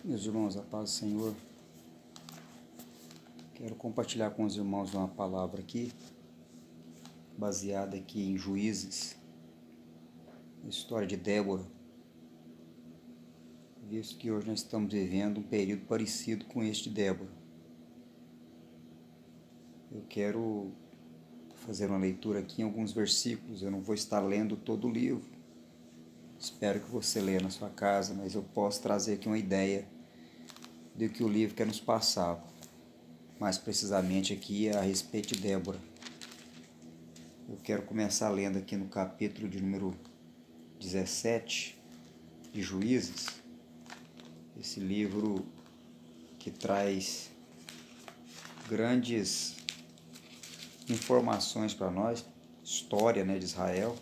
Meus irmãos, a paz do Senhor, quero compartilhar com os irmãos uma palavra aqui, baseada aqui em Juízes, a história de Débora, visto que hoje nós estamos vivendo um período parecido com este de Débora. Eu quero fazer uma leitura aqui em alguns versículos, eu não vou estar lendo todo o livro, espero que você leia na sua casa, mas eu posso trazer aqui uma ideia do que o livro quer nos passar, mais precisamente aqui a respeito de Débora. Eu quero começar lendo aqui no capítulo de número 17 de Juízes, esse livro que traz grandes informações para nós, história, de Israel.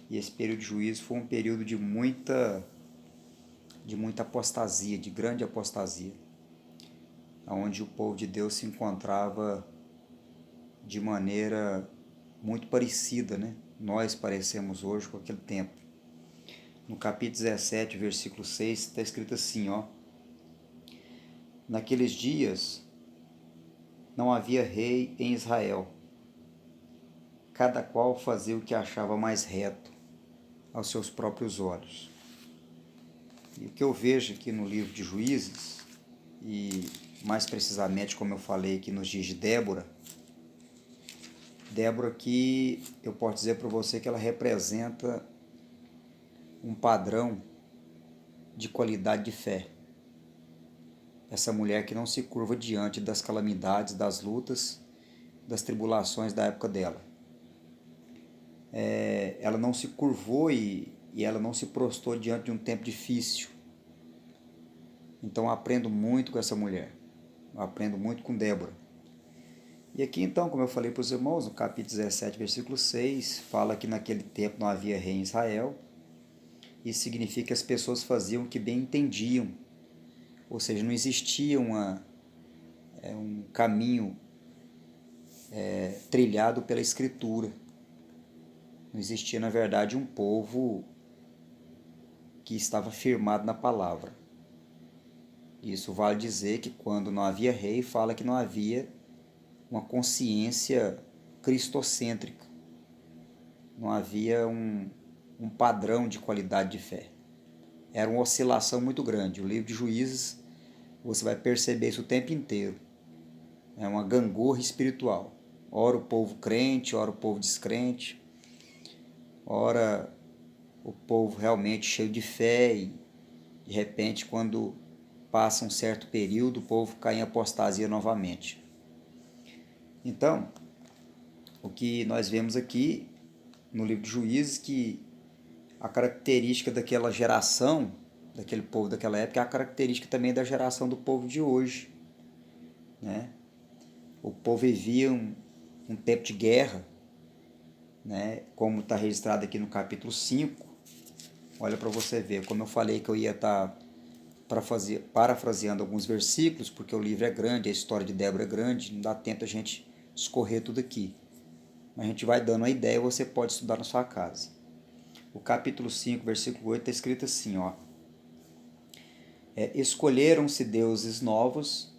E esse período de juízo foi um período de muita apostasia, de grande apostasia, onde o povo de Deus se encontrava de maneira muito parecida, Nós parecemos hoje com aquele tempo. No capítulo 17, versículo 6, está escrito assim, Naqueles dias não havia rei em Israel. Cada qual fazia o que achava mais reto aos seus próprios olhos. E o que eu vejo aqui no livro de Juízes, e mais precisamente, como eu falei aqui nos dias de Débora aqui, eu posso dizer para você que ela representa um padrão de qualidade de fé. Essa mulher que não se curva diante das calamidades, das lutas, das tribulações da época dela. Ela não se curvou e ela não se prostrou diante de um tempo difícil. Então eu aprendo muito com essa mulher. Eu aprendo muito com Débora. E aqui então, como eu falei para os irmãos, no capítulo 17, versículo 6, fala que naquele tempo não havia rei em Israel. Isso significa que as pessoas faziam o que bem entendiam. Ou seja, não existia um caminho trilhado pela Escritura. Não existia, na verdade, um povo que estava firmado na palavra. Isso vale dizer que quando não havia rei, fala que não havia uma consciência cristocêntrica. Não havia um padrão de qualidade de fé. Era uma oscilação muito grande. O livro de Juízes, você vai perceber isso o tempo inteiro. É uma gangorra espiritual. Ora o povo crente, ora o povo descrente, ora o povo realmente cheio de fé e, de repente, quando passa um certo período, o povo cai em apostasia novamente. Então, o que nós vemos aqui no livro de Juízes, que a característica daquela geração, daquele povo daquela época, é a característica também da geração do povo de hoje. O povo vivia um tempo de guerra, como está registrado aqui no capítulo 5. Olha para você ver, como eu falei que eu ia estar parafraseando alguns versículos, porque o livro é grande, a história de Débora é grande, não dá tempo a gente escorrer tudo aqui. Mas a gente vai dando uma ideia, você pode estudar na sua casa. O capítulo 5, versículo 8, está escrito assim, escolheram-se deuses novos,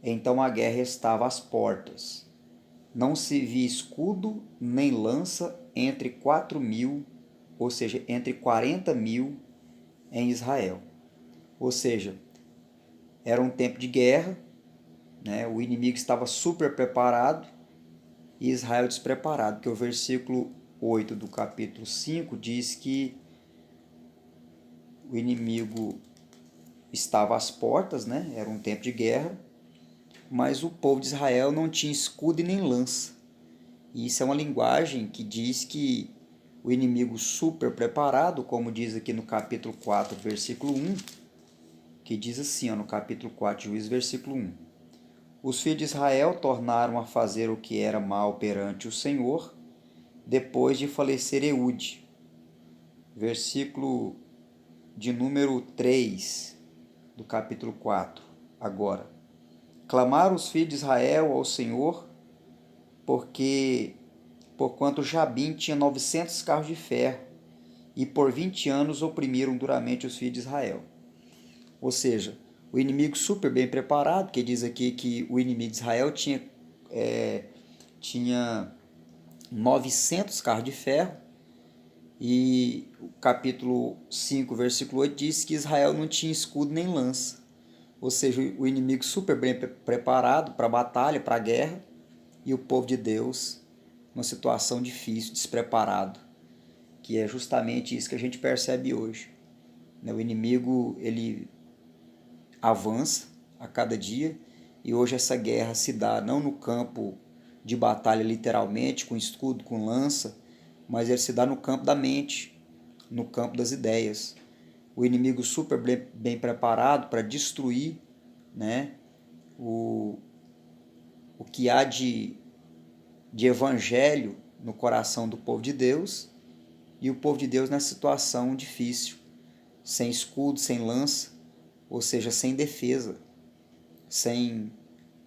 então a guerra estava às portas. Não se via escudo nem lança entre 4.000, ou seja, entre 40.000 em Israel. Ou seja, era um tempo de guerra, o inimigo estava super preparado e Israel despreparado, porque o versículo 8 do capítulo 5 diz que o inimigo estava às portas, era um tempo de guerra, mas o povo de Israel não tinha escudo e nem lança. E isso é uma linguagem que diz que o inimigo super preparado, como diz aqui no capítulo 4, versículo 1, que diz assim, no capítulo 4 de Juízes, versículo 1. Os filhos de Israel tornaram a fazer o que era mal perante o Senhor, depois de falecer Eude. Versículo de número 3 do capítulo 4. Agora, clamaram os filhos de Israel ao Senhor, porquanto Jabim tinha 900 carros de ferro, e por 20 anos oprimiram duramente os filhos de Israel. Ou seja, o inimigo super bem preparado, que diz aqui que o inimigo de Israel tinha 900 carros de ferro, e o capítulo 5, versículo 8 diz que Israel não tinha escudo nem lança. Ou seja, o inimigo super bem preparado para a batalha, para a guerra, e o povo de Deus numa situação difícil, despreparado, que é justamente isso que a gente percebe hoje. O inimigo, ele avança a cada dia, e hoje essa guerra se dá não no campo de batalha literalmente, com escudo, com lança, mas ele se dá no campo da mente, no campo das ideias. O inimigo super bem preparado para destruir, né, o que há de evangelho no coração do povo de Deus, e o povo de Deus nessa situação difícil, sem escudo, sem lança, ou seja, sem defesa, sem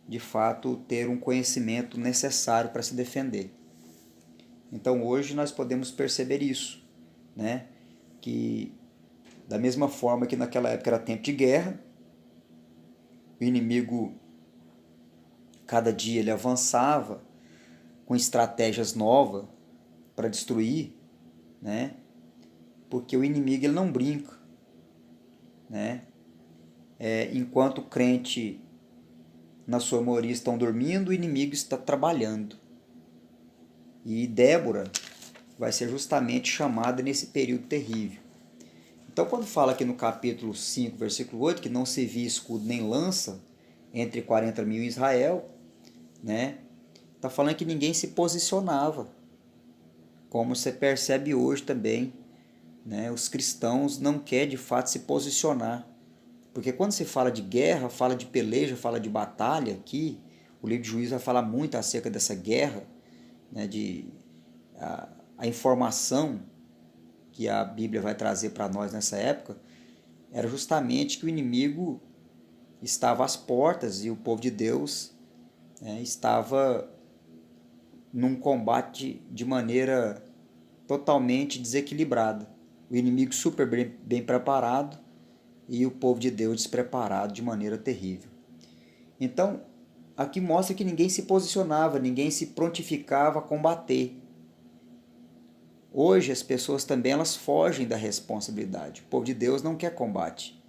de fato ter um conhecimento necessário para se defender. Então hoje nós podemos perceber isso, né? Que da mesma forma que naquela época era tempo de guerra, o inimigo cada dia ele avançava com estratégias novas para destruir, né? Porque o inimigo ele não brinca, né? Enquanto o crente na sua maioria estão dormindo, o inimigo está trabalhando. E Débora vai ser justamente chamada nesse período terrível. Então, quando fala aqui no capítulo 5, versículo 8, que não se via escudo nem lança entre 40 mil em Israel, né? Está falando que ninguém se posicionava, como você percebe hoje também, né? Os cristãos não querem de fato se posicionar, porque quando se fala de guerra, fala de peleja, fala de batalha aqui, o livro de Juízes vai falar muito acerca dessa guerra, né? A informação que a Bíblia vai trazer para nós nessa época era justamente que o inimigo estava às portas e o povo de Deus, né, estava num combate de maneira totalmente desequilibrada. O inimigo super bem preparado e o povo de Deus despreparado de maneira terrível. Então, aqui mostra que ninguém se posicionava, ninguém se prontificava a combater. Hoje as pessoas também elas fogem da responsabilidade. O povo de Deus não quer combate.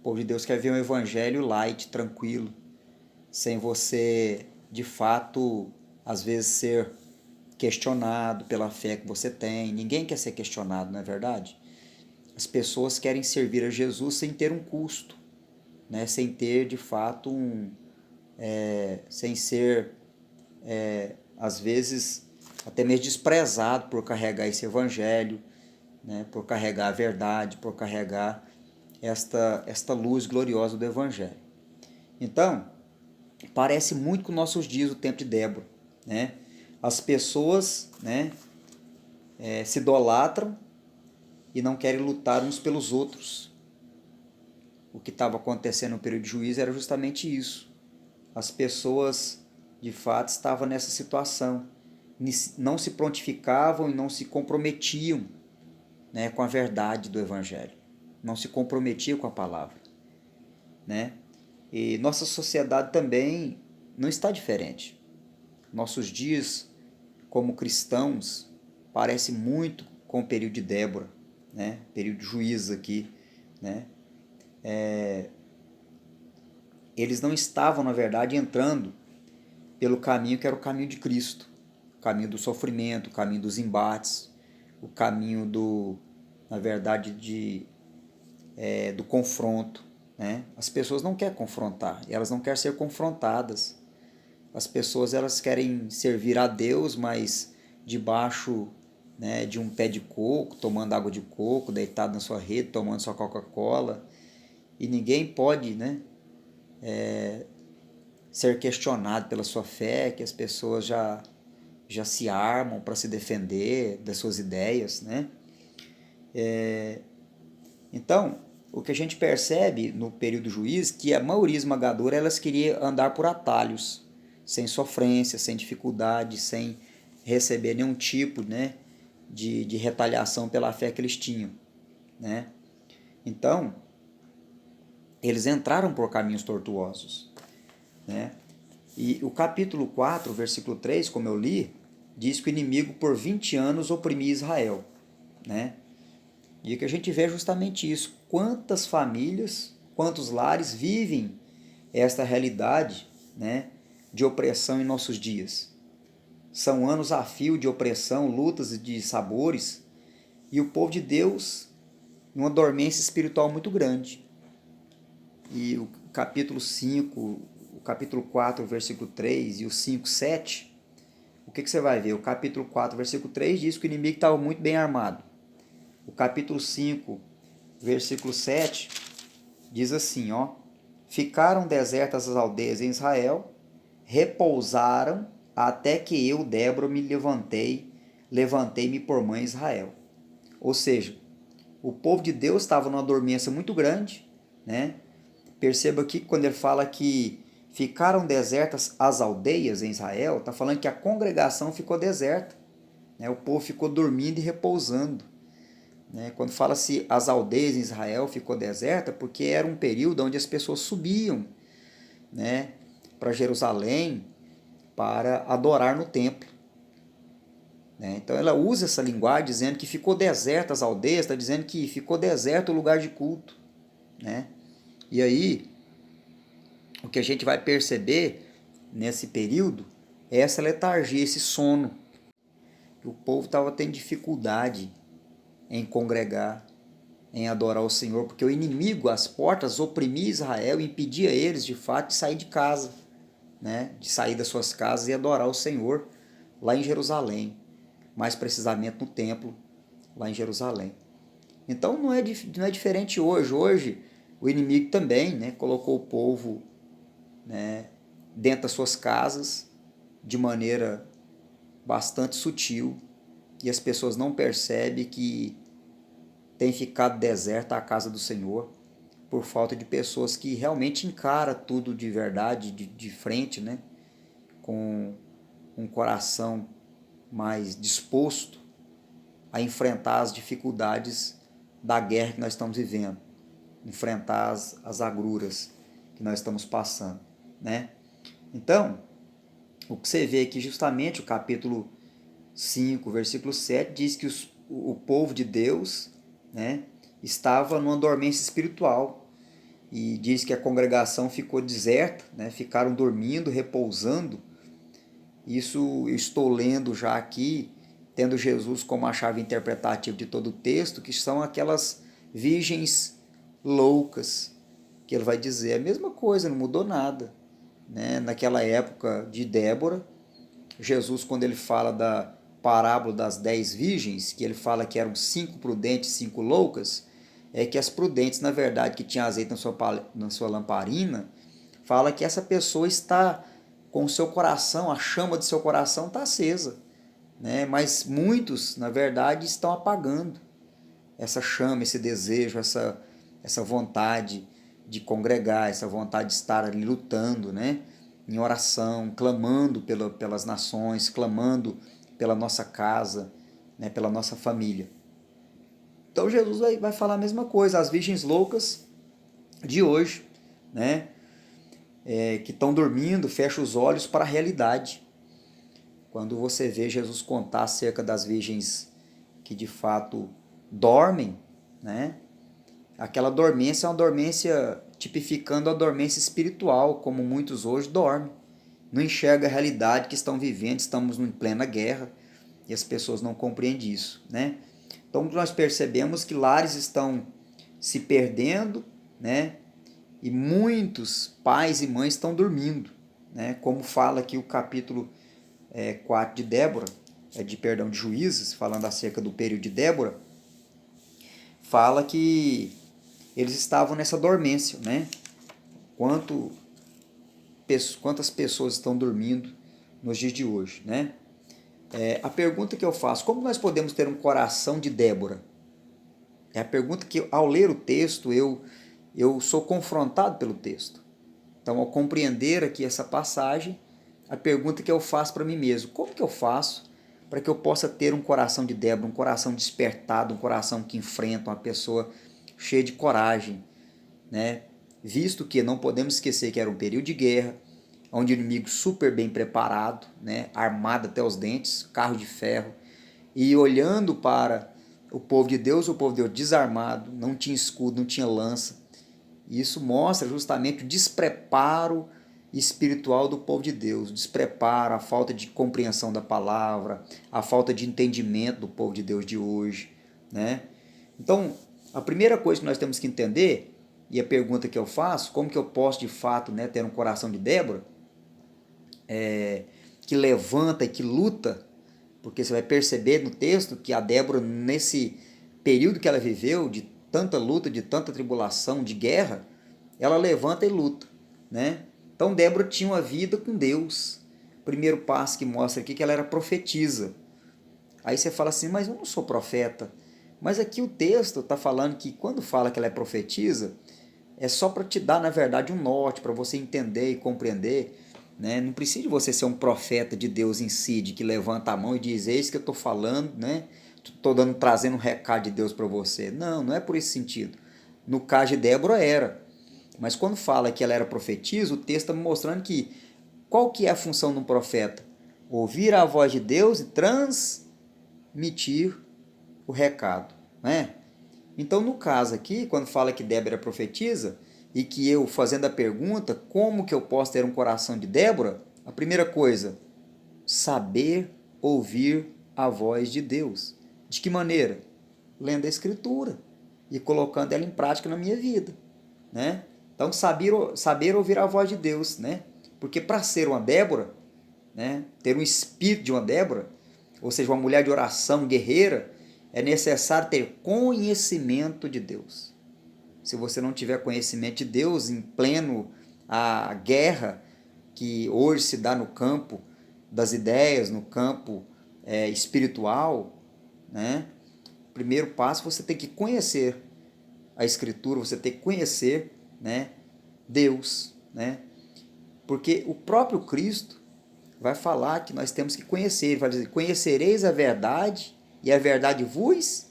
O povo de Deus quer ver um evangelho light, tranquilo, sem você, de fato, às vezes ser questionado pela fé que você tem. Ninguém quer ser questionado, não é verdade? As pessoas querem servir a Jesus sem ter um custo, né? Sem ter, de fato, sem ser, às vezes, até mesmo desprezado por carregar esse evangelho, né? Por carregar a verdade, por carregar esta luz gloriosa do evangelho. Então, parece muito com nossos dias, o tempo de Débora, né? As pessoas, né, se idolatram e não querem lutar uns pelos outros. O que estava acontecendo no período de juízo era justamente isso. As pessoas, de fato, estavam nessa situação. Não se prontificavam e não se comprometiam, né, com a verdade do Evangelho. Não se comprometiam com a palavra, né? E nossa sociedade também não está diferente. Nossos dias, como cristãos, parece muito com o período de Débora, né? Período de juízo aqui, né? Eles não estavam, na verdade, entrando pelo caminho que era o caminho de Cristo, o caminho do sofrimento, o caminho dos embates, o caminho na verdade, do confronto, né? As pessoas não querem confrontar, elas não querem ser confrontadas. As pessoas elas querem servir a Deus, mas debaixo, né, de um pé de coco, tomando água de coco, deitado na sua rede, tomando sua Coca-Cola. E ninguém pode, né, ser questionado pela sua fé, que as pessoas já se armam para se defender das suas ideias, né? Então, o que a gente percebe no período juiz, que a maioria esmagadora elas queria andar por atalhos, sem sofrência, sem dificuldade, sem receber nenhum tipo, né, de retaliação pela fé que eles tinham, né? Então, Eles entraram por caminhos tortuosos, né? E o capítulo 4, versículo 3, como eu li, diz que o inimigo por 20 anos oprimia Israel, né? E que a gente vê justamente isso. Quantas famílias, quantos lares vivem esta realidade, né, de opressão em nossos dias? São anos a fio de opressão, lutas e de sabores, e o povo de Deus em uma dormência espiritual muito grande. E o capítulo 5, o capítulo 4, versículo 3 e o 5, 7, o que você vai ver? O capítulo 4, versículo 3 diz que o inimigo estava muito bem armado. O capítulo 5, versículo 7, diz assim, ó: ficaram desertas as aldeias em Israel, repousaram até que eu, Débora, me levantei-me por mãe Israel. Ou seja, o povo de Deus estava numa dormência muito grande, né? Perceba aqui que quando ele fala que ficaram desertas as aldeias em Israel, está falando que a congregação ficou deserta, né? O povo ficou dormindo e repousando. Né? Quando fala-se as aldeias em Israel ficou deserta, porque era um período onde as pessoas subiam, né, para Jerusalém para adorar no templo. Né? Então ela usa essa linguagem dizendo que ficou deserta as aldeias, está dizendo que ficou deserto o lugar de culto. Né? E aí, o que a gente vai perceber nesse período é essa letargia, esse sono. O povo estava tendo dificuldade em congregar, em adorar o Senhor, porque o inimigo, às portas, oprimia Israel e impedia eles, de fato, de sair de casa, né? De sair das suas casas e adorar o Senhor lá em Jerusalém, mais precisamente no templo, lá em Jerusalém. Então não é diferente hoje. Hoje o inimigo também, né, colocou o povo, né, dentro das suas casas de maneira bastante sutil e as pessoas não percebem que tem ficado deserta a casa do Senhor por falta de pessoas que realmente encaram tudo de verdade, de frente, né? Com um coração mais disposto a enfrentar as dificuldades da guerra que nós estamos vivendo, enfrentar as agruras que nós estamos passando, né? Então, o que você vê aqui justamente, o capítulo 5, versículo 7, diz que o povo de Deus, né, estava numa dormência espiritual, e diz que a congregação ficou deserta, né, ficaram dormindo, repousando. Isso eu estou lendo já aqui, tendo Jesus como a chave interpretativa de todo o texto, que são aquelas virgens loucas, que ele vai dizer a mesma coisa, não mudou nada. Né? Naquela época de Débora, Jesus, quando ele fala da parábola das 10 virgens, que ele fala que eram 5 prudentes e 5 loucas, é que as prudentes, na verdade, que tinham azeite na sua lamparina, fala que essa pessoa está com o seu coração, a chama do seu coração está acesa. Né? Mas muitos, na verdade, estão apagando essa chama, esse desejo, essa vontade de congregar, essa vontade de estar ali lutando, né? Em oração, clamando pelas nações, clamando pela nossa casa, né? Pela nossa família. Então Jesus vai falar a mesma coisa, as virgens loucas de hoje, né? Que estão dormindo, fecham os olhos para a realidade. Quando você vê Jesus contar acerca das virgens que de fato dormem, né? Aquela dormência é uma dormência tipificando a dormência espiritual, como muitos hoje dormem. Não enxergam a realidade que estão vivendo, estamos em plena guerra e as pessoas não compreendem isso. Né? Então nós percebemos que lares estão se perdendo, né? E muitos pais e mães estão dormindo. Né? Como fala aqui o capítulo 4 de Débora, de Juízes, falando acerca do período de Débora, fala que eles estavam nessa dormência, né? Quantas pessoas estão dormindo nos dias de hoje, né? A pergunta que eu faço, como nós podemos ter um coração de Débora? É a pergunta que, ao ler o texto, eu sou confrontado pelo texto. Então, ao compreender aqui essa passagem, a pergunta que eu faço para mim mesmo, como que eu faço para que eu possa ter um coração de Débora, um coração despertado, um coração que enfrenta, uma pessoa cheia de coragem, né? visto que não podemos esquecer que era um período de guerra, onde o inimigo super bem preparado, né, armado até os dentes, carro de ferro, e olhando para o povo de Deus desarmado, não tinha escudo, não tinha lança. E isso mostra justamente o despreparo espiritual do povo de Deus, o despreparo, a falta de compreensão da palavra, a falta de entendimento do povo de Deus de hoje, né? Então, a primeira coisa que nós temos que entender, e a pergunta que eu faço, como que eu posso de fato, né, ter um coração de Débora, que levanta e que luta, porque você vai perceber no texto que a Débora, nesse período que ela viveu, de tanta luta, de tanta tribulação, de guerra, ela levanta e luta, né? Então Débora tinha uma vida com Deus. Primeiro passo que mostra aqui que ela era profetisa. Aí você fala assim, mas eu não sou profeta. Mas aqui o texto está falando que quando fala que ela é profetisa, é só para te dar, na verdade, um norte, para você entender e compreender, né? Não precisa de você ser um profeta de Deus em si, de que levanta a mão e diz, eis que eu estou falando, né? Estou trazendo um recado de Deus para você. Não, não é por esse sentido. No caso de Débora era. Mas quando fala que ela era profetisa, o texto está mostrando que qual que é a função de um profeta? Ouvir a voz de Deus e transmitir o recado, né? Então, no caso aqui, quando fala que Débora profetiza, e que eu, fazendo a pergunta, como que eu posso ter um coração de Débora? A primeira coisa, saber ouvir a voz de Deus. De que maneira? Lendo a Escritura e colocando ela em prática na minha vida, né? Então, saber ouvir a voz de Deus, né? Porque para ser uma Débora, né, ter um espírito de uma Débora, ou seja, uma mulher de oração guerreira, é necessário ter conhecimento de Deus. Se você não tiver conhecimento de Deus em pleno a guerra que hoje se dá no campo das ideias, no campo espiritual, né? Primeiro passo, você tem que conhecer a Escritura, você tem que conhecer, né, Deus, né? Porque o próprio Cristo vai falar que nós temos que conhecer, ele vai dizer, conhecereis a verdade e a verdade vos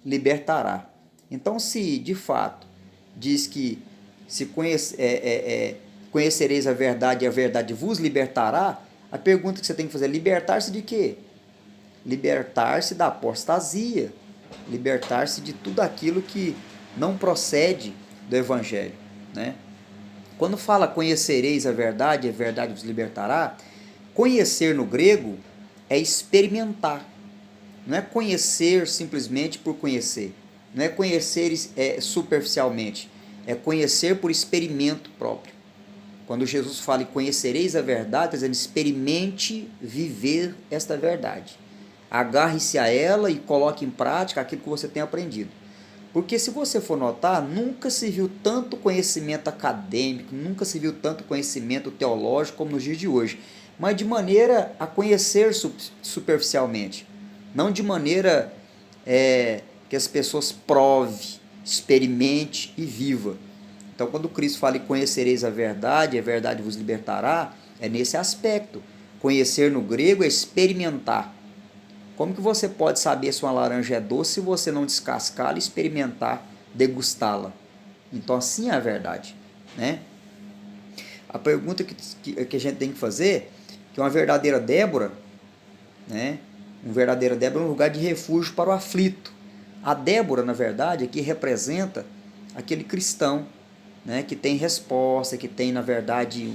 libertará. Então, se de fato diz que se conhecereis a verdade e a verdade vos libertará, a pergunta que você tem que fazer é libertar-se de quê? Libertar-se da apostasia, libertar-se de tudo aquilo que não procede do Evangelho, né? Quando fala conhecereis a verdade vos libertará, conhecer no grego é experimentar. Não é conhecer simplesmente por conhecer. Não é conhecer superficialmente. É conhecer por experimento próprio. Quando Jesus fala e conhecereis a verdade, está dizendo experimente viver esta verdade. Agarre-se a ela e coloque em prática aquilo que você tem aprendido. Porque se você for notar, nunca se viu tanto conhecimento acadêmico, nunca se viu tanto conhecimento teológico como nos dias de hoje, mas de maneira a conhecer superficialmente, não de maneira que as pessoas prove, experimente e viva. Então, quando Cristo fala e conhecereis a verdade vos libertará, é nesse aspecto. Conhecer no grego é experimentar. Como que você pode saber se uma laranja é doce se você não descascá-la, experimentar, degustá-la? Então, assim é a verdade, né? A pergunta que a gente tem que fazer, que uma verdadeira Débora, né? Um verdadeiro Débora é um lugar de refúgio para o aflito. A Débora, na verdade, aqui representa aquele cristão, né? Que tem resposta, que tem, na verdade,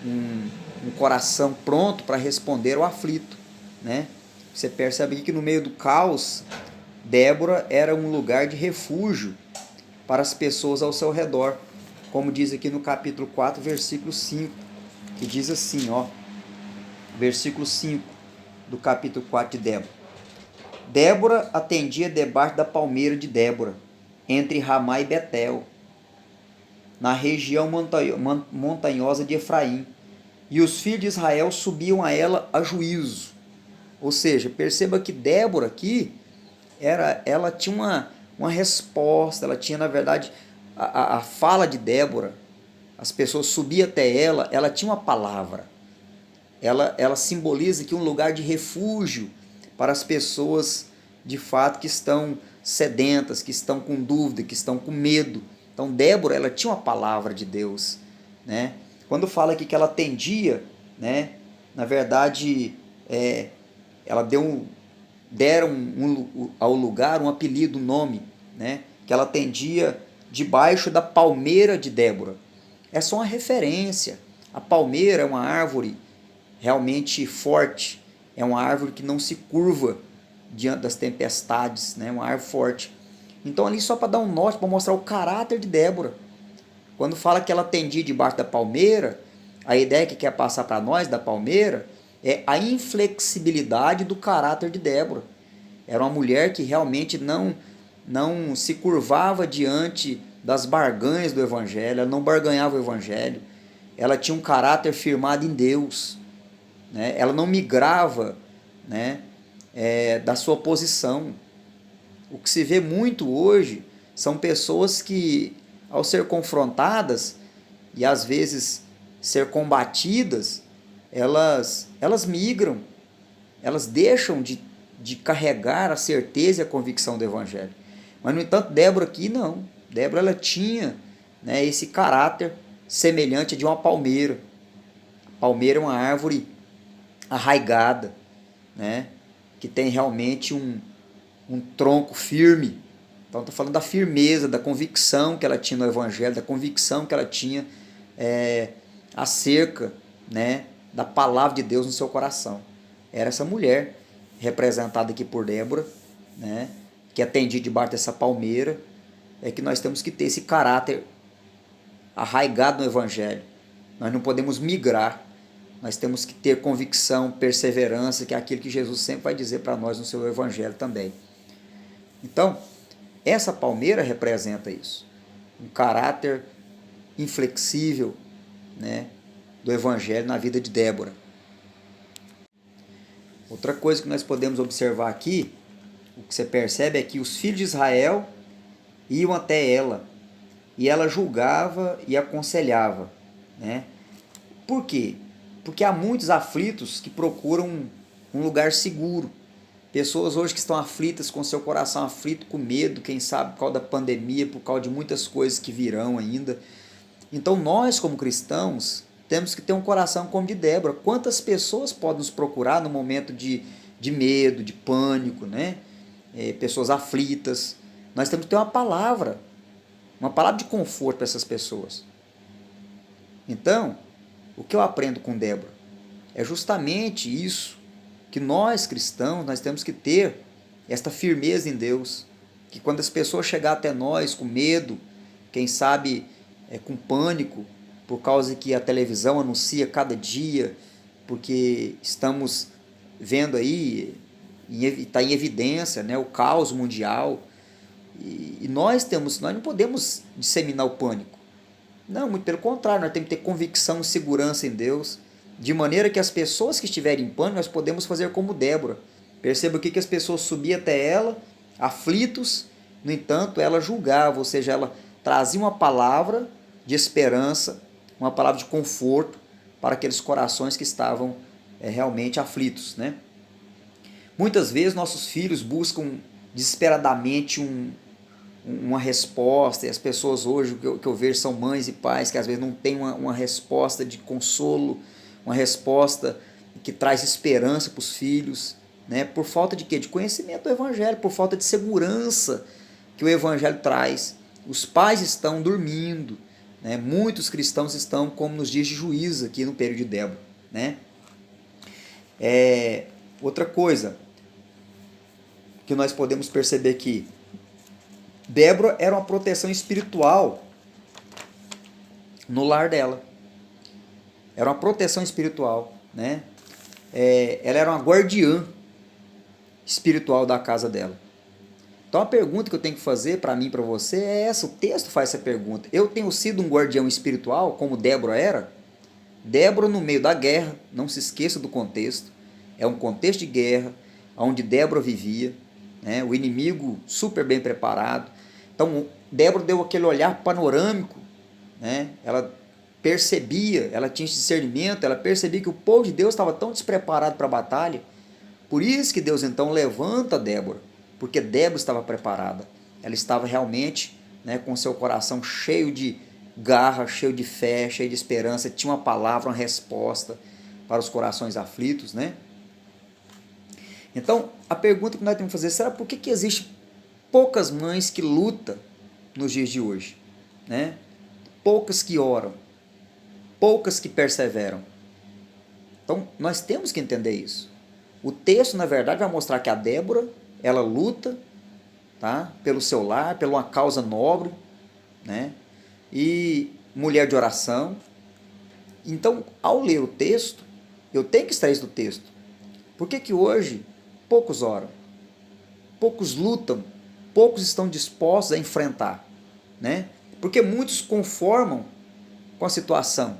um coração pronto para responder ao aflito, né? Você percebe que no meio do caos, Débora era um lugar de refúgio para as pessoas ao seu redor, como diz aqui no capítulo 4, versículo 5, que diz assim, ó, versículo 5 do capítulo 4 de Débora. Débora atendia debaixo da palmeira de Débora, entre Ramá e Betel, na região montanhosa de Efraim, e os filhos de Israel subiam a ela a juízo. Ou seja, perceba que Débora aqui, ela tinha uma resposta, ela tinha, na verdade, a fala de Débora, as pessoas subiam até ela tinha uma palavra. Ela simboliza aqui um lugar de refúgio para as pessoas, de fato, que estão sedentas, que estão com dúvida, que estão com medo, Então Débora, ela tinha uma palavra de Deus, né? Quando fala aqui que ela atendia, né? Na verdade, ela deram ao lugar um apelido, um nome, né? Que ela atendia debaixo da palmeira de Débora. É só uma referência. A palmeira é uma árvore realmente forte, é uma árvore que não se curva diante das tempestades, né? Uma árvore forte. Então ali só para dar um norte, para mostrar o caráter de Débora. Quando fala que ela atendia debaixo da palmeira, a ideia que quer passar para nós da palmeira é a inflexibilidade do caráter de Débora. Era uma mulher que realmente não se curvava diante das barganhas do evangelho, ela não barganhava o evangelho. Ela tinha um caráter firmado em Deus, né? Ela não migrava, né, da sua posição. O que se vê muito hoje são pessoas que, ao ser confrontadas e às vezes ser combatidas, elas migram, elas deixam de carregar a certeza e a convicção do Evangelho. Mas, no entanto, Débora aqui não. Débora, ela tinha, né, esse caráter semelhante a de uma palmeira. A palmeira é uma árvore arraigada, né, que tem realmente um tronco firme. Então está falando da firmeza, da convicção que ela tinha no Evangelho, da convicção que ela tinha acerca, né, da palavra de Deus no seu coração. Era essa mulher, representada aqui por Débora, né, que atendia debaixo dessa palmeira, que nós temos que ter esse caráter arraigado no Evangelho. Nós não podemos migrar, nós temos que ter convicção, perseverança, que é aquilo que Jesus sempre vai dizer para nós no seu Evangelho também. Então, essa palmeira representa isso, um caráter inflexível, né, do Evangelho na vida de Débora. Outra coisa que nós podemos observar aqui, o que você percebe é que os filhos de Israel iam até ela, e ela julgava e aconselhava, né? Por quê? Porque há muitos aflitos que procuram um lugar seguro. Pessoas hoje que estão aflitas, com seu coração aflito, com medo, quem sabe por causa da pandemia, por causa de muitas coisas que virão ainda. Então nós, como cristãos, temos que ter um coração como de Débora. Quantas pessoas podem nos procurar no momento de medo, de pânico, né? Pessoas aflitas. Nós temos que ter uma palavra de conforto para essas pessoas. Então, o que eu aprendo com Débora é justamente isso, que nós cristãos, nós temos que ter esta firmeza em Deus, que quando as pessoas chegarem até nós com medo, quem sabe com pânico, por causa que a televisão anuncia cada dia, porque estamos vendo aí, está em evidência, né, o caos mundial, e nós não podemos disseminar o pânico. Não, muito pelo contrário, nós temos que ter convicção e segurança em Deus, de maneira que as pessoas que estiverem em pânico, nós podemos fazer como Débora. Perceba aqui que as pessoas subiam até ela, aflitos, no entanto, ela julgava, ou seja, ela trazia uma palavra de esperança, uma palavra de conforto para aqueles corações que estavam realmente aflitos, né? Muitas vezes nossos filhos buscam desesperadamente uma resposta, e as pessoas hoje, o que eu vejo são mães e pais que às vezes não têm uma resposta de consolo, uma resposta que traz esperança para os filhos, né? Por falta de quê? De conhecimento do Evangelho, por falta de segurança que o Evangelho traz. Os pais estão dormindo, né? Muitos cristãos estão como nos dias de juízo aqui no período de Débora, né? Outra coisa que nós podemos perceber aqui, Débora era uma proteção espiritual no lar dela. Era uma proteção espiritual, né? Ela era uma guardiã espiritual da casa dela. Então a pergunta que eu tenho que fazer para mim e para você é essa, o texto faz essa pergunta. Eu tenho sido um guardião espiritual, como Débora era? Débora no meio da guerra, não se esqueça do contexto, é um contexto de guerra, onde Débora vivia, né? O inimigo super bem preparado. Então Débora deu aquele olhar panorâmico, né? Ela percebia, ela tinha esse discernimento, ela percebia que o povo de Deus estava tão despreparado para a batalha. Por isso que Deus então levanta Débora, porque Débora estava preparada. Ela estava realmente né, com seu coração cheio de garra, cheio de fé, cheio de esperança, tinha uma palavra, uma resposta para os corações aflitos, né? Então, a pergunta que nós temos que fazer, será por que existe poucas mães que lutam nos dias de hoje, né? Poucas que oram, poucas que perseveram. Então, nós temos que entender isso. O texto, na verdade, vai mostrar que a Débora, ela luta, tá, pelo seu lar, pela uma causa nobre, né? E mulher de oração. Então, ao ler o texto, eu tenho que extrair isso do texto. Por que hoje poucos oram? Poucos lutam? Poucos estão dispostos a enfrentar, né? Porque muitos conformam com a situação.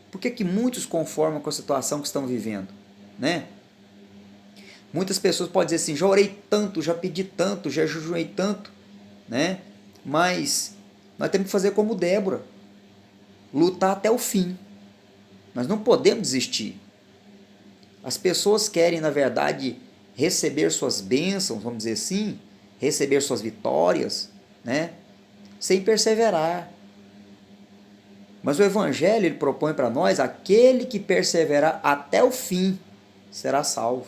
Por que muitos conformam com a situação que estão vivendo, né? Muitas pessoas podem dizer assim, já orei tanto, já pedi tanto, já jejuei tanto, né? Mas nós temos que fazer como Débora, lutar até o fim. Nós não podemos desistir. As pessoas querem, na verdade, receber suas bênçãos, vamos dizer assim, receber suas vitórias, né? Sem perseverar. Mas o Evangelho ele propõe para nós, aquele que perseverar até o fim será salvo.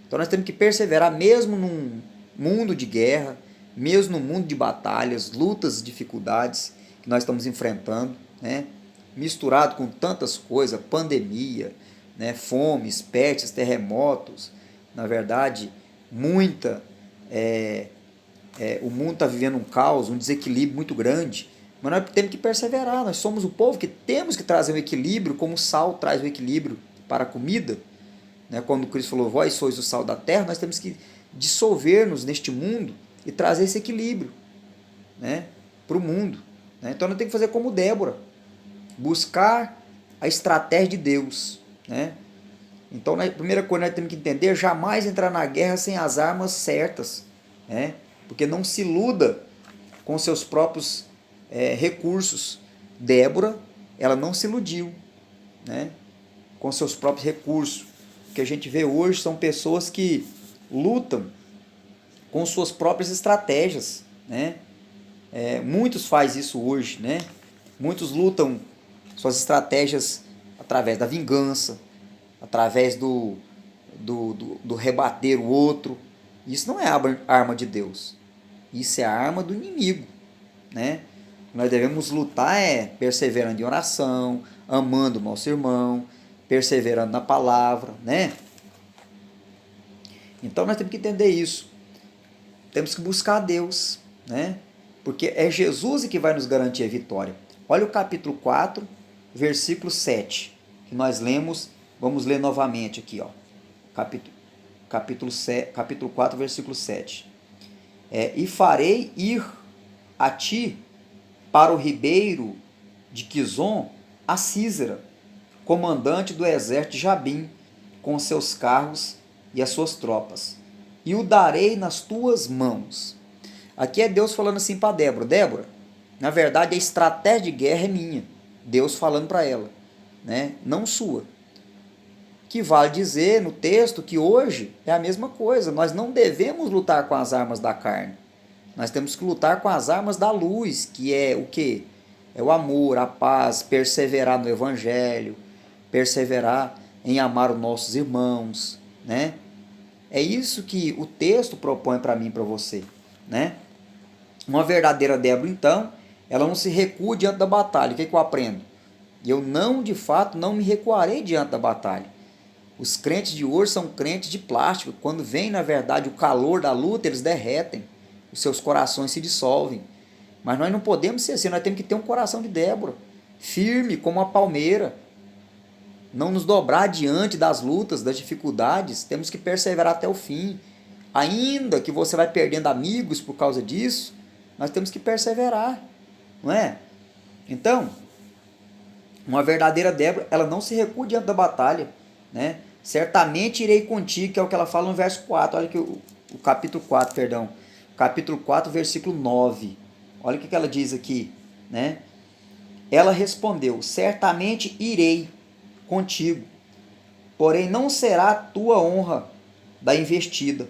Então nós temos que perseverar mesmo num mundo de guerra, mesmo no mundo de batalhas, lutas, dificuldades que nós estamos enfrentando, né? Misturado com tantas coisas, pandemia, né? Fomes, pestes, terremotos, na verdade, o mundo está vivendo um caos, um desequilíbrio muito grande, mas nós temos que perseverar, nós somos o povo que temos que trazer um equilíbrio, como o sal traz o equilíbrio para a comida, né? Quando Cristo falou, vós sois o sal da terra, nós temos que dissolver-nos neste mundo e trazer esse equilíbrio, né, para o mundo, né? Então nós temos que fazer como Débora, buscar a estratégia de Deus, né? Então, a primeira coisa que nós temos que entender, jamais entrar na guerra sem as armas certas, né? Porque não se iluda com seus próprios recursos. Débora, ela não se iludiu, né, com seus próprios recursos. O que a gente vê hoje são pessoas que lutam com suas próprias estratégias, né? Muitos fazem isso hoje, né? Muitos lutam suas estratégias através da vingança, através do rebater o outro. Isso não é a arma de Deus. Isso é a arma do inimigo, né? Nós devemos lutar perseverando em oração, amando o nosso irmão, perseverando na palavra, né? Então nós temos que entender isso. Temos que buscar a Deus, né? Porque é Jesus que vai nos garantir a vitória. Olha o capítulo 4, versículo 7, que nós lemos, vamos ler novamente aqui, ó. Capítulo 4, versículo 7. E farei ir a ti para o ribeiro de Quizon a Sísera, comandante do exército de Jabim, com seus carros e as suas tropas, e o darei nas tuas mãos. Aqui é Deus falando assim para Débora, Débora, na verdade a estratégia de guerra é minha, Deus falando para ela, né? Não sua. Que vale dizer no texto que hoje é a mesma coisa, nós não devemos lutar com as armas da carne, nós temos que lutar com as armas da luz, que é o quê? É o amor, a paz, perseverar no Evangelho, perseverar em amar os nossos irmãos, né? É isso que o texto propõe para mim e para você, né? Uma verdadeira Débora, então, ela não se recua diante da batalha. O que eu aprendo? Eu não, de fato, não me recuarei diante da batalha. Os crentes de hoje são crentes de plástico. Quando vem, na verdade, o calor da luta, eles derretem. Os seus corações se dissolvem. Mas nós não podemos ser assim, nós temos que ter um coração de Débora, firme como a palmeira. Não nos dobrar diante das lutas, das dificuldades, temos que perseverar até o fim. Ainda que você vai perdendo amigos por causa disso, nós temos que perseverar, não é? Então, uma verdadeira Débora, ela não se recua diante da batalha, né? Certamente irei contigo, que é o que ela fala no verso 4, olha que o capítulo 4, perdão, capítulo 4, versículo 9, olha o que ela diz aqui, né? Ela respondeu, certamente irei contigo, porém não será a tua honra da investida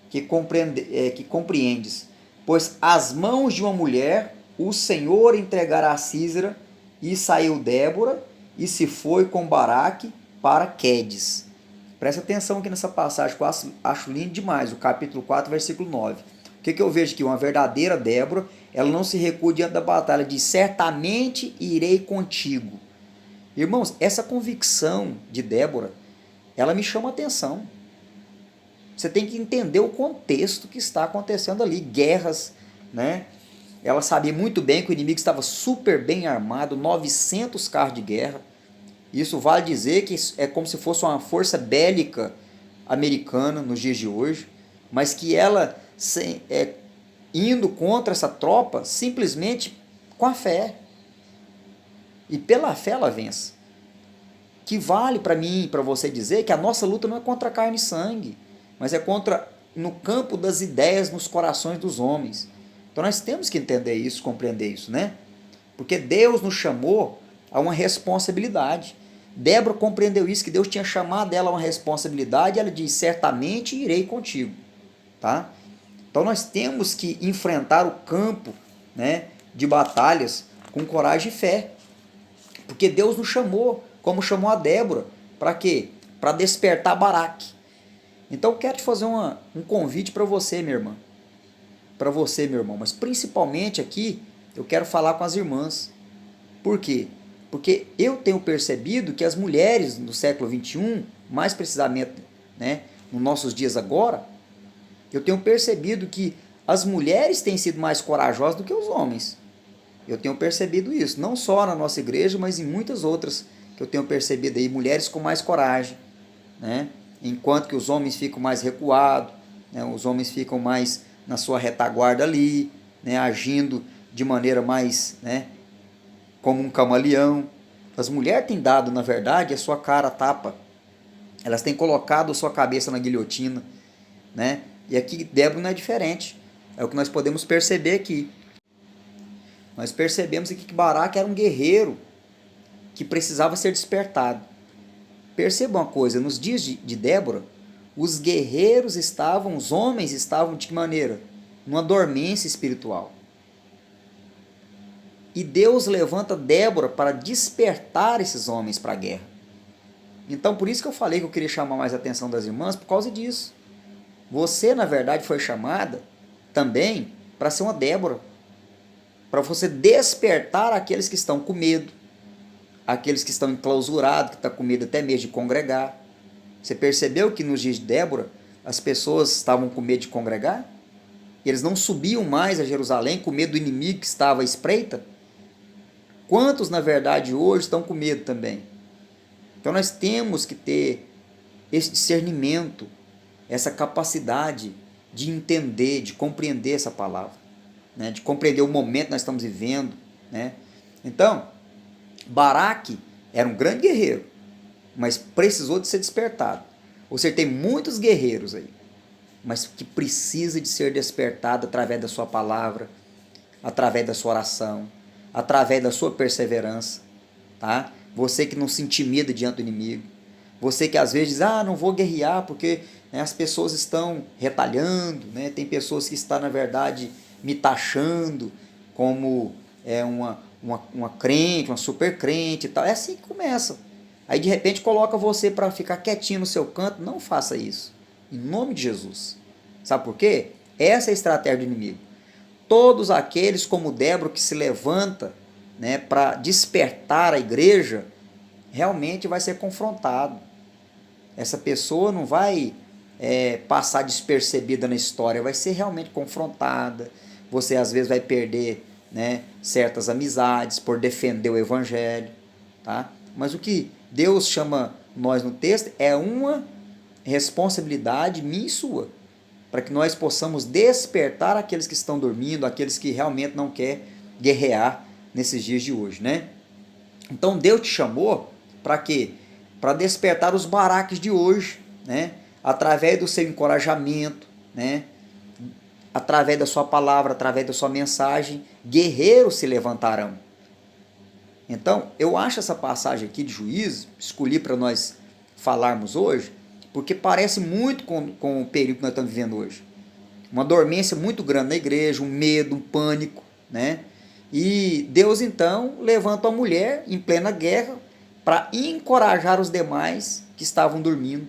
que compreendes, pois as mãos de uma mulher o Senhor entregará a Sísera, e saiu Débora e se foi com Baraque para Quedes. Presta atenção aqui nessa passagem que eu acho lindo demais, o capítulo 4, versículo 9. O que eu vejo aqui? Uma verdadeira Débora, ela não se recua diante da batalha, diz: certamente irei contigo. Irmãos, essa convicção de Débora, ela me chama a atenção. Você tem que entender o contexto que está acontecendo ali, guerras, né? Ela sabia muito bem que o inimigo estava super bem armado, 900 carros de guerra. Isso vale dizer que é como se fosse uma força bélica americana nos dias de hoje, mas que ela indo contra essa tropa simplesmente com a fé. E pela fé ela vence. Que vale para mim e para você dizer que a nossa luta não é contra carne e sangue, mas é contra, no campo das ideias, nos corações dos homens. Então nós temos que entender isso, compreender isso, né? Porque Deus nos chamou a uma responsabilidade. Débora compreendeu isso, que Deus tinha chamado ela a uma responsabilidade, e ela diz: certamente irei contigo, tá? Então nós temos que enfrentar o campo, né, de batalhas com coragem e fé. Porque Deus nos chamou, como chamou a Débora, para quê? Para despertar Baraque. Então eu quero te fazer um convite para você, minha irmã. Para você, meu irmão. Mas principalmente aqui, eu quero falar com as irmãs. Por quê? Porque eu tenho percebido que as mulheres no século XXI, mais precisamente, né, nos nossos dias agora, eu tenho percebido que as mulheres têm sido mais corajosas do que os homens. Eu tenho percebido isso, não só na nossa igreja, mas em muitas outras que eu tenho percebido aí, mulheres com mais coragem, né? Enquanto que os homens ficam mais recuados, né? Os homens ficam mais na sua retaguarda ali, né? Agindo de maneira mais, né, como um camaleão. As mulheres têm dado, na verdade, a sua cara a tapa. Elas têm colocado a sua cabeça na guilhotina, né? E aqui Débora não é diferente. É o que nós podemos perceber aqui. Nós percebemos aqui que Baraque era um guerreiro que precisava ser despertado. Perceba uma coisa, nos dias de Débora, os guerreiros estavam, os homens estavam de que maneira? Numa dormência espiritual. E Deus levanta Débora para despertar esses homens para a guerra. Então, por isso que eu falei que eu queria chamar mais a atenção das irmãs, por causa disso. Você, na verdade, foi chamada também para ser uma Débora, para você despertar aqueles que estão com medo, aqueles que estão enclausurados, que estão com medo até mesmo de congregar. Você percebeu que nos dias de Débora, as pessoas estavam com medo de congregar? Eles não subiam mais a Jerusalém com medo do inimigo que estava à espreita? Quantos, na verdade, hoje estão com medo também? Então nós temos que ter esse discernimento, essa capacidade de entender, de compreender essa palavra, né? De compreender o momento que nós estamos vivendo, né? Então, Baraque era um grande guerreiro, mas precisou de ser despertado. Ou seja, tem muitos guerreiros aí, mas que precisa de ser despertado através da sua palavra, através da sua oração, através da sua perseverança, tá? Você que não se intimida diante do inimigo, você que às vezes diz: não vou guerrear porque, né, as pessoas estão retalhando, né? Tem pessoas que estão, na verdade, me taxando como uma crente, uma super crente e tal. É assim que começa. Aí de repente coloca você para ficar quietinho no seu canto. Não faça isso, em nome de Jesus. Sabe por quê? Essa é a estratégia do inimigo. Todos aqueles como Débora que se levanta, né, para despertar a igreja, realmente vai ser confrontado. Essa pessoa não vai passar despercebida na história, vai ser realmente confrontada. Você às vezes vai perder, né, certas amizades por defender o evangelho, tá? Mas o que Deus chama nós no texto é uma responsabilidade minha e sua, para que nós possamos despertar aqueles que estão dormindo, aqueles que realmente não querem guerrear nesses dias de hoje, né? Então Deus te chamou para quê? Para despertar os baraques de hoje, né? Através do seu encorajamento, né? Através da sua palavra, através da sua mensagem, guerreiros se levantarão. Então, eu acho essa passagem aqui de Juízes, escolhi para nós falarmos hoje, porque parece muito com o período que nós estamos vivendo hoje. uma dormência muito grande na igreja, um medo, um pânico, né? E Deus então levanta uma mulher em plena guerra para encorajar os demais que estavam dormindo,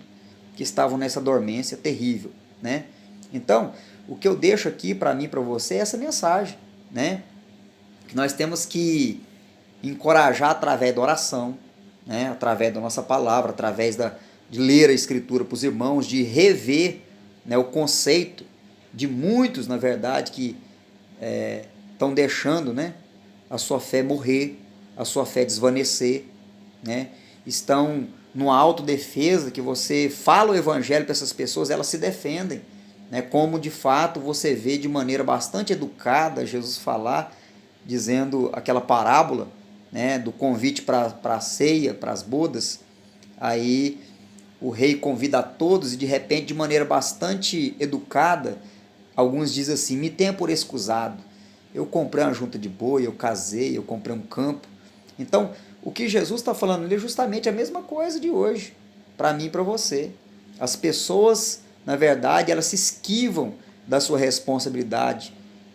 que estavam nessa dormência terrível, né? Então, o que eu deixo aqui para mim, para você, é essa mensagem, né? Que nós temos que encorajar através da oração, né? Através da nossa palavra, através de ler a Escritura para os irmãos, de rever, né, o conceito de muitos, na verdade, que estão deixando, né, a sua fé morrer, a sua fé desvanecer, né? Estão numa autodefesa que você fala o evangelho para essas pessoas, elas se defendem, né? Como de fato você vê de maneira bastante educada Jesus falar, dizendo aquela parábola, né, do convite para a ceia, para as bodas. Aí o rei convida a todos e de repente, de maneira bastante educada, alguns dizem assim: me tenha por excusado, eu comprei uma junta de boi, eu casei, eu comprei um campo. Então, o que Jesus está falando ali é justamente a mesma coisa de hoje, para mim e para você. As pessoas, na verdade, elas se esquivam da sua responsabilidade,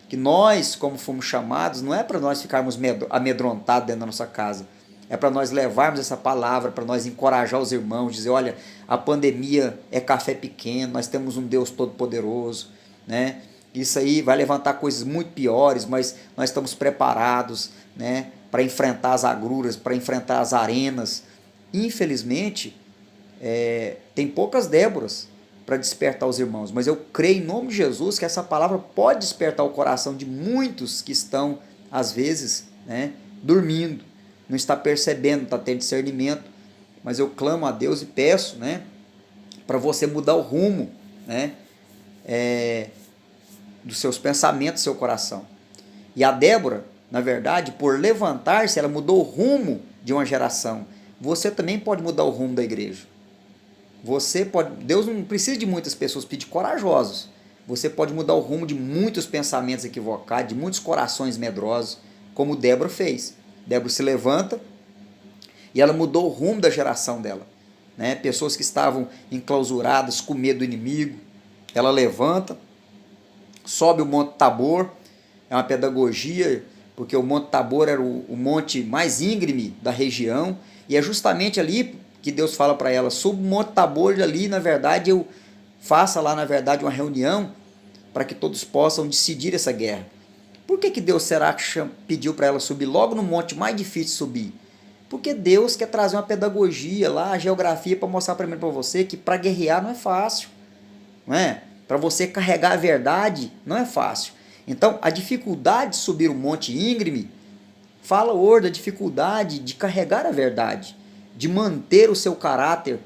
que nós, como fomos chamados, não é para nós ficarmos amedrontados dentro da nossa casa, é para nós levarmos essa palavra, para nós encorajar os irmãos, dizer: olha, a pandemia é café pequeno, nós temos um Deus todo-poderoso, né? Isso aí vai levantar coisas muito piores, mas nós estamos preparados, né, para enfrentar as agruras, para enfrentar as arenas. Infelizmente, tem poucas Déboras para despertar os irmãos, mas eu creio em nome de Jesus que essa palavra pode despertar o coração de muitos que estão, às vezes, né, dormindo, não está percebendo, não está tendo discernimento, mas eu clamo a Deus e peço, né, para você mudar o rumo, né, dos seus pensamentos, do seu coração. E a Débora, na verdade, por levantar-se, ela mudou o rumo de uma geração. Você também pode mudar o rumo da igreja. Você pode, Deus não precisa de muitas pessoas, pedir corajosos. Você pode mudar o rumo de muitos pensamentos equivocados, de muitos corações medrosos, como Débora fez. Débora se levanta e ela mudou o rumo da geração dela, né? Pessoas que estavam enclausuradas com medo do inimigo, ela levanta, sobe o Monte Tabor. É uma pedagogia, porque o Monte Tabor era o monte mais íngreme da região, e é justamente ali que Deus fala para ela: suba o Monte Tabor, ali na verdade eu faça lá na verdade uma reunião para que todos possam decidir essa guerra. Por que Deus será que pediu para ela subir logo no monte mais difícil de subir? Porque Deus quer trazer uma pedagogia lá, a geografia, para mostrar para mim e para você que para guerrear não é fácil, não é? Para você carregar a verdade não é fácil. Então, a dificuldade de subir o monte íngreme fala hoje da dificuldade de carregar a verdade, de manter o seu caráter,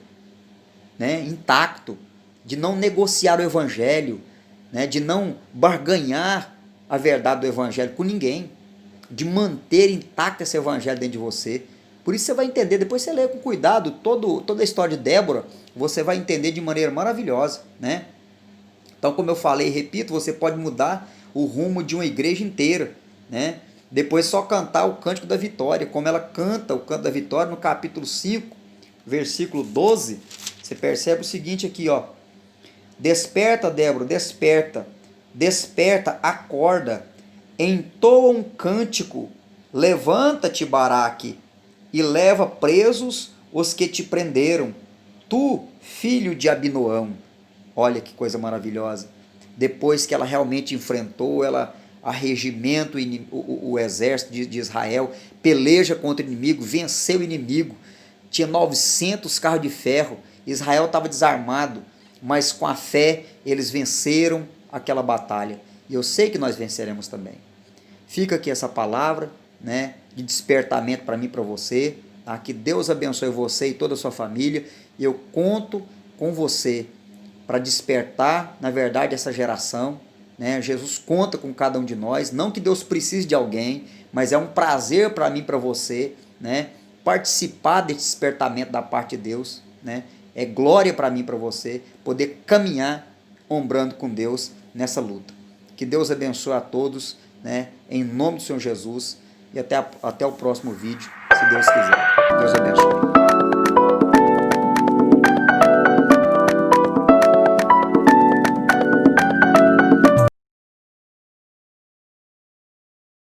né, intacto, de não negociar o evangelho, né, de não barganhar a verdade do evangelho com ninguém, de manter intacto esse evangelho dentro de você. Por isso você vai entender, depois você lê com cuidado toda a história de Débora, você vai entender de maneira maravilhosa, né? Então, como eu falei e repito, você pode mudar o rumo de uma igreja inteira, né? Depois só cantar o cântico da vitória, como ela canta o canto da vitória no capítulo 5, versículo 12, você percebe o seguinte aqui, ó: desperta, Débora, desperta, desperta, acorda, entoa um cântico, levanta-te, Baraque, e leva presos os que te prenderam, tu, filho de Abinoão. Olha que coisa maravilhosa. Depois que ela realmente enfrentou, ela arregimenta o exército de Israel, peleja contra o inimigo, venceu o inimigo, tinha 900 carros de ferro, Israel estava desarmado, mas com a fé eles venceram aquela batalha. E eu sei que nós venceremos também. Fica aqui essa palavra, né, de despertamento para mim e para você. Tá? Que Deus abençoe você e toda a sua família. E eu conto com você para despertar, na verdade, essa geração, né? Jesus conta com cada um de nós, não que Deus precise de alguém, mas é um prazer para mim e para você, né, participar desse despertamento da parte de Deus, né? É glória para mim e para você poder caminhar ombrando com Deus nessa luta. Que Deus abençoe a todos, né, em nome do Senhor Jesus, e até o próximo vídeo, se Deus quiser. Deus abençoe.